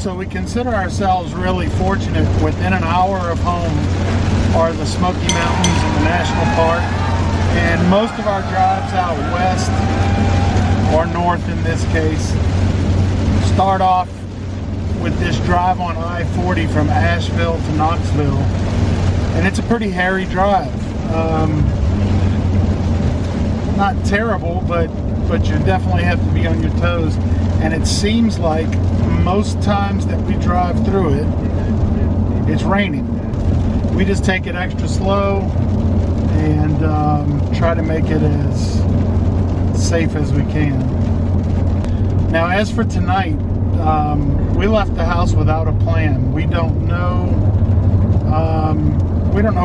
So we consider ourselves really fortunate. Within an hour of home are the Smoky Mountains and the National Park. And most of our drives out west, or north in this case, start off with this drive on I-40 from Asheville to Knoxville. And it's a pretty hairy drive. Not terrible, but you definitely have to be on your toes. And it seems like most times that we drive through it, it's raining. We just take it extra slow and try to make it as safe as we can. Now, as for tonight, we left the house without a plan. We don't know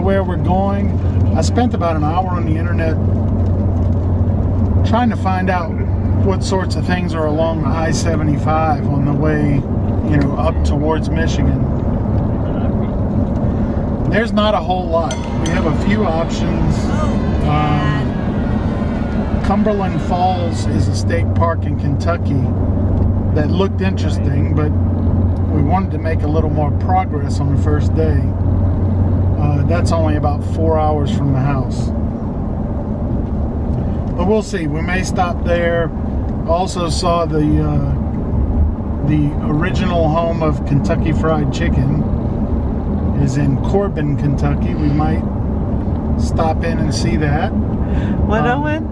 where we're going. I spent about an hour on the internet trying to find out what sorts of things are along I-75 on the way, up towards Michigan. There's not a whole lot. We have a few options. Cumberland Falls is a state park in Kentucky that looked interesting, but we wanted to make a little more progress on the first day. That's only about 4 hours from the house. But we'll see. We may stop there. Also saw the original home of Kentucky Fried Chicken is in Corbin, Kentucky. We might stop in and see that. What, Owen?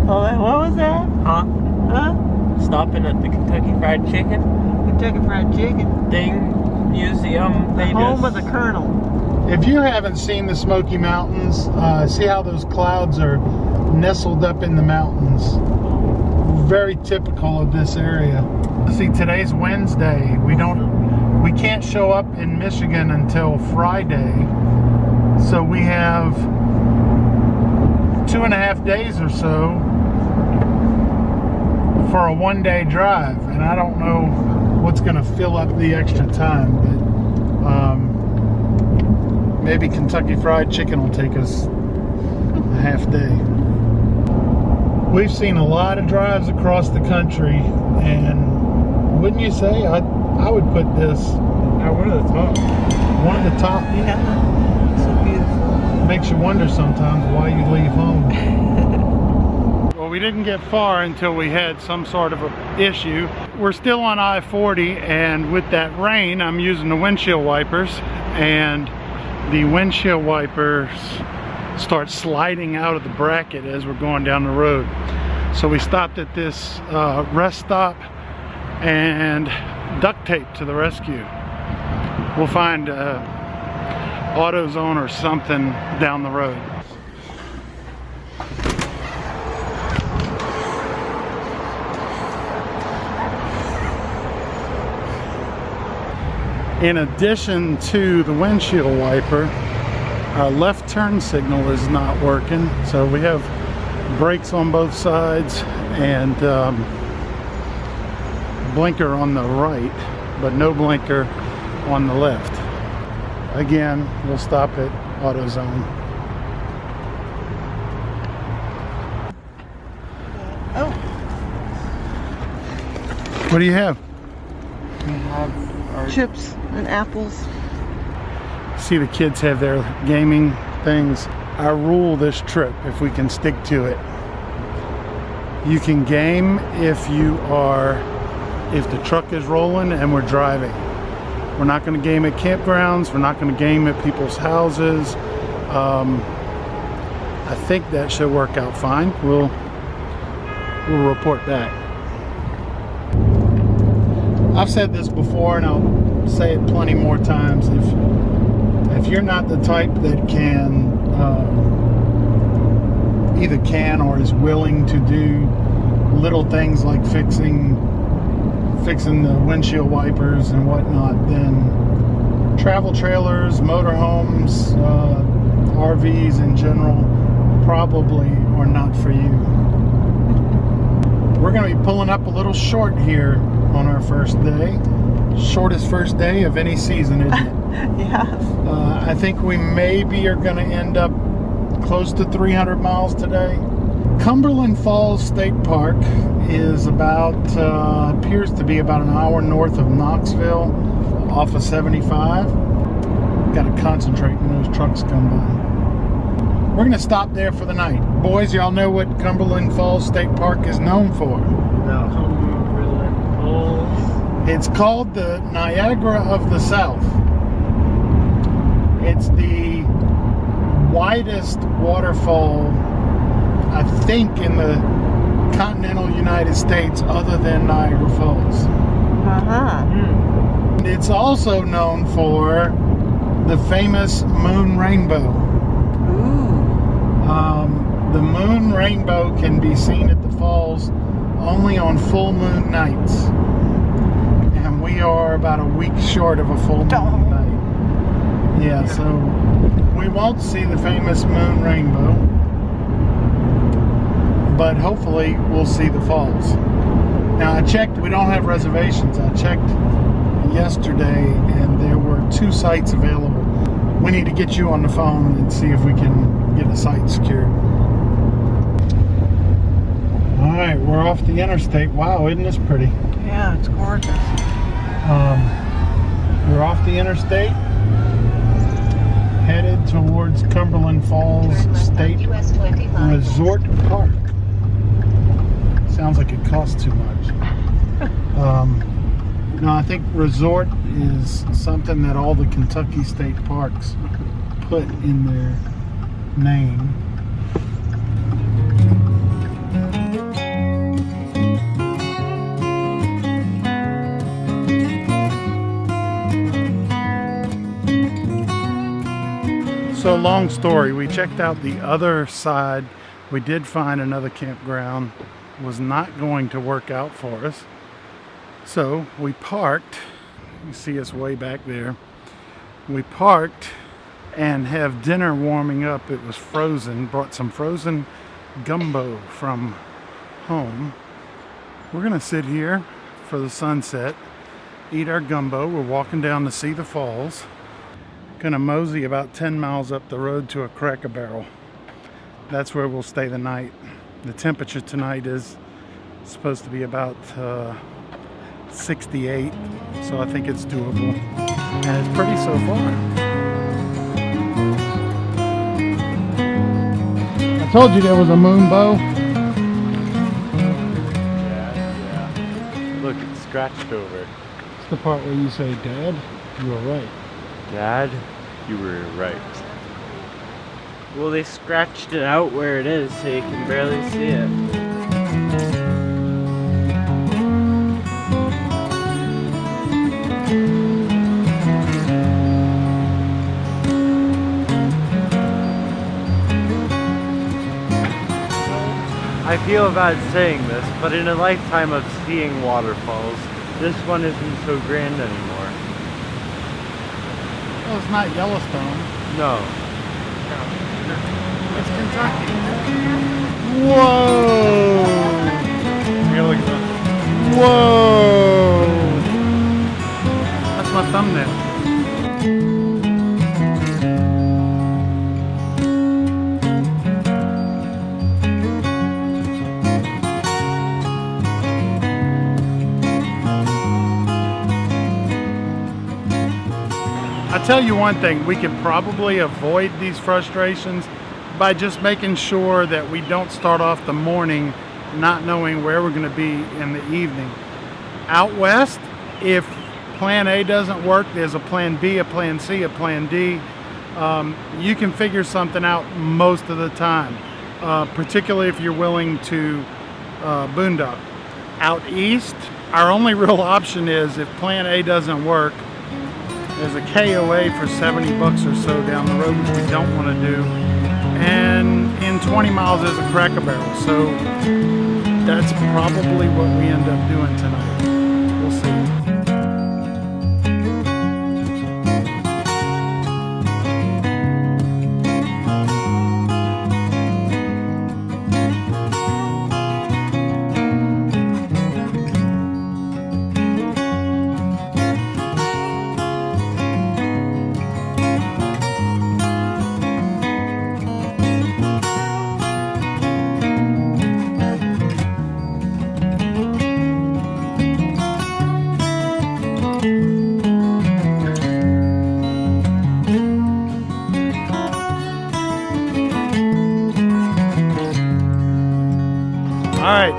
What was that? Huh? Stopping at the Kentucky Fried Chicken. Kentucky Fried Chicken Museum. The home of the Colonel. If you haven't seen the Smoky Mountains, see how those clouds are nestled up in the mountains. Very typical of this area. See, today's Wednesday. We can't show up in Michigan until Friday. So we have 2.5 days or so for a one-day drive, and I don't know what's going to fill up the extra time, but maybe Kentucky Fried Chicken will take us a half day. We've seen a lot of drives across the country, and wouldn't you say I would put this one of the top. One of the top. Yeah, so beautiful. Makes you wonder sometimes why you leave home. Well, we didn't get far until we had some sort of a issue. We're still on I-40, and with that rain, I'm using the windshield wipers, and the windshield wipers start sliding out of the bracket as we're going down the road. So we stopped at this rest stop, and duct tape to the rescue. We'll find AutoZone or something down the road. In addition to the windshield wiper, our left turn signal is not working, so we have brakes on both sides and blinker on the right, but no blinker on the left. Again, we'll stop at AutoZone. Oh. What do you have? We have our Chips and apples. See, the kids have their gaming things. Our rule this trip, if we can stick to it, you can game if the truck is rolling and we're driving. We're not going to game at campgrounds. We're not going to game at people's houses. I think that should work out fine. We'll report back. I've said this before, and I'll say it plenty more times. If you're not the type that either can or is willing to do little things like fixing the windshield wipers and whatnot, then travel trailers, motorhomes, RVs in general probably are not for you. We're going to be pulling up a little short here on our first day. Shortest first day of any season, isn't it? Yeah. I think we maybe are going to end up close to 300 miles today. Cumberland Falls State Park is about, appears to be about an hour north of Knoxville, off of 75. Got to concentrate when those trucks come by. We're going to stop there for the night. Boys, y'all know what Cumberland Falls State Park is known for? No. Cumberland Falls. It's called the Niagara of the South. It's the widest waterfall, I think, in the continental United States other than Niagara Falls. Uh-huh. It's also known for the famous moon rainbow. Ooh. The moon rainbow can be seen at the falls only on full moon nights. And we are about a week short of a full moon night. Yeah, so we won't see the famous moon rainbow, but hopefully we'll see the falls. Now I checked, we don't have reservations. I checked yesterday and there were 2 sites available. We need to get you on the phone and see if we can get a site secured. All right, we're off the interstate. Wow, isn't this pretty? Yeah, it's gorgeous. We're off the interstate, headed towards Cumberland Falls State Resort Park. Sounds like it costs too much. No, I think resort is something that all the Kentucky state parks put in their name. So long story, we checked out the other side. We did find another campground. Was not going to work out for us. So we parked. You see us way back there. We parked and have dinner warming up. It was frozen. Brought some frozen gumbo from home. We're gonna sit here for the sunset, eat our gumbo. We're walking down to see the falls. Gonna mosey about 10 miles up the road to a Cracker Barrel. That's where we'll stay the night. The temperature tonight is supposed to be about 68, so I think it's doable. And it's pretty so far. I told you there was a Moonbow. Yeah. Look, it's scratched over. It's the part where you say, Dad, you were right. Dad, you were right. Well, they scratched it out where it is so you can barely see it. I feel bad saying this, but in a lifetime of seeing waterfalls, this one isn't so grand anymore. Well, it's not Yellowstone. No. It's Kentucky. Whoa! Here, look at that. Whoa! That's my thumbnail. I'll tell you one thing, we can probably avoid these frustrations by just making sure that we don't start off the morning not knowing where we're going to be in the evening. Out west, if plan A doesn't work, there's a plan B, a plan C, a plan D. You can figure something out most of the time, particularly if you're willing to boondock. Out east, our only real option is if plan A doesn't work, there's a KOA for 70 bucks or so down the road, which we don't want to do. And in 20 miles there's a Cracker Barrel. So that's probably what we end up doing tonight. We'll see.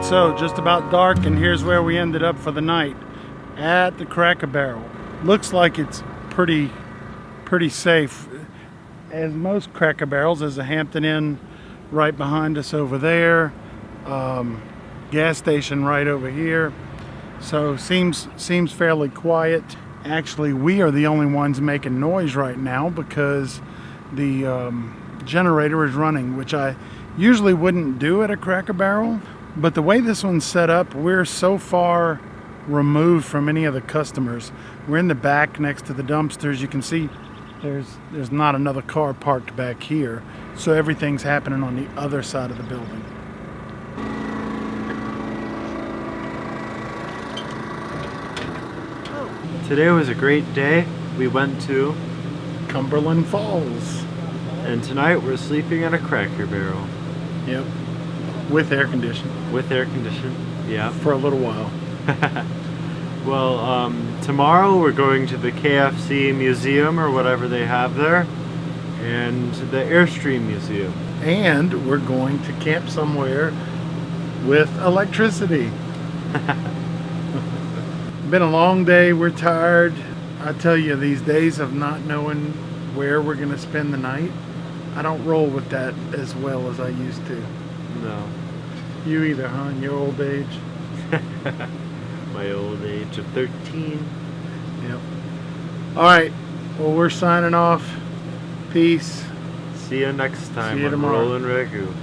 Alright, so just about dark, and here's where we ended up for the night. At the Cracker Barrel. Looks like it's pretty safe. As most Cracker Barrels, there's a Hampton Inn right behind us over there. Gas station right over here. So seems fairly quiet. Actually, we are the only ones making noise right now because the generator is running, which I usually wouldn't do at a Cracker Barrel. But the way this one's set up, we're so far removed from any of the customers. We're in the back next to the dumpsters. You can see there's not another car parked back here. So everything's happening on the other side of the building. Today was a great day. We went to Cumberland Falls. And tonight we're sleeping at a Cracker Barrel. Yep. With air conditioning. With air conditioning. Yeah. For a little while. Well, tomorrow we're going to the KFC museum or whatever they have there, and the Airstream Museum. And we're going to camp somewhere with electricity. Been a long day, we're tired. I tell you, these days of not knowing where we're going to spend the night, I don't roll with that as well as I used to. No. You either, huh, in your old age? My old age of 13. Yep. Alright, well, we're signing off. Peace. See you next time See you on tomorrow. Rollin' Ragu.